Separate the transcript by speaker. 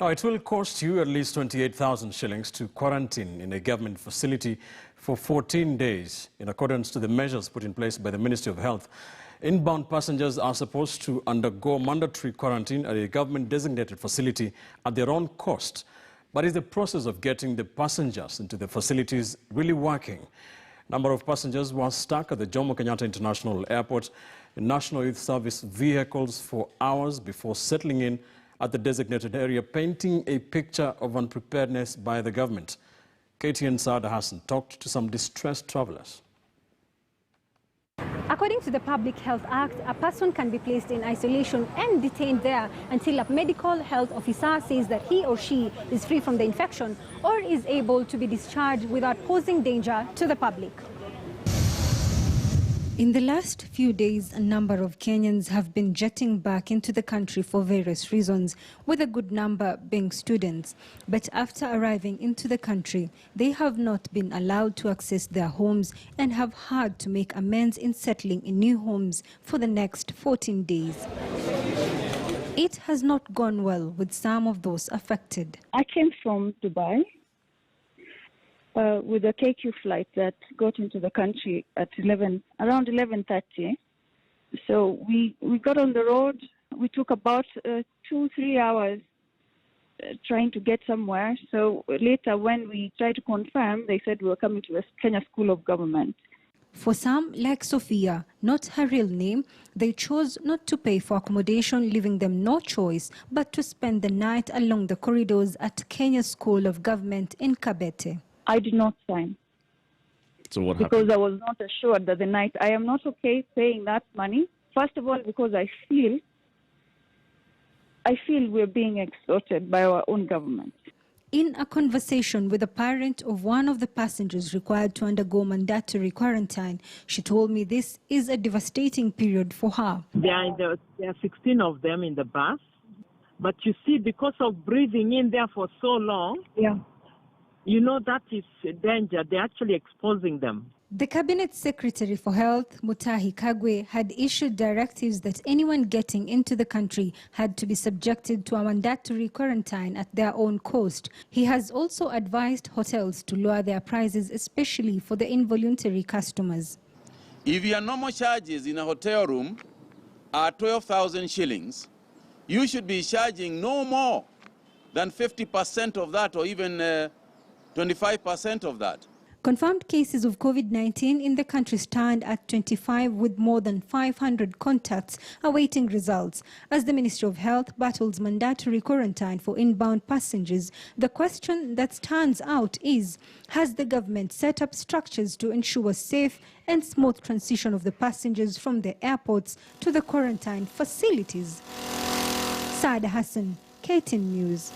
Speaker 1: Now, it will cost you at least 28,000 shillings to quarantine in a government facility for 14 days, in accordance to the measures put in place by the Ministry of Health. Inbound passengers are supposed to undergo mandatory quarantine at a government-designated facility at their own cost. But is the process of getting the passengers into the facilities really working? Number of passengers was stuck at the Jomo Kenyatta International Airport in National Youth Service vehicles for hours before settling in at the designated area, painting a picture of unpreparedness by the government. KTN Saada Hassan talked to some distressed travelers.
Speaker 2: According to the Public Health Act, a person can be placed in isolation and detained there until a medical health officer says that he or she is free from the infection or is able to be discharged without posing danger to the public. In the last few days, a number of Kenyans have been jetting back into the country for various reasons, with a good number being students. But after arriving into the country, they have not been allowed to access their homes and have had to make amends in settling in new homes for the next 14 days. It has not gone well with some of those affected.
Speaker 3: I came from Dubai with a KQ flight that got into the country at around 11:30. So we got on the road. We took about 2-3 hours trying to get somewhere. So later, when we tried to confirm, they said we were coming to the Kenya School of Government.
Speaker 2: For some, like Sophia, not her real name, they chose not to pay for accommodation, leaving them no choice but to spend the night along the corridors at Kenya School of Government in Kabete.
Speaker 3: I did not sign.
Speaker 4: So what
Speaker 3: because
Speaker 4: happened?
Speaker 3: I was not assured that the night I am not okay paying that money. First of all, because I feel we're being extorted by our own government.
Speaker 2: In a conversation with a parent of one of the passengers required to undergo mandatory quarantine, she told me this is a devastating period for her.
Speaker 5: There are 16 of them in the bus, but you see, because of breathing in there for so long, you know that is a danger. They're actually exposing them.
Speaker 2: The Cabinet Secretary for Health, Mutahi Kagwe, had issued directives that anyone getting into the country had to be subjected to a mandatory quarantine at their own cost. He has also advised hotels to lower their prices, especially for the involuntary customers.
Speaker 6: If your normal charges in a hotel room are 12,000 shillings, you should be charging no more than 50% of that, or even 25% of that.
Speaker 2: Confirmed cases of COVID-19 in the country stand at 25, with more than 500 contacts awaiting results. As the Ministry of Health battles mandatory quarantine for inbound passengers, the question that stands out is, has the government set up structures to ensure safe and smooth transition of the passengers from the airports to the quarantine facilities? Saada Hassan, KTN News.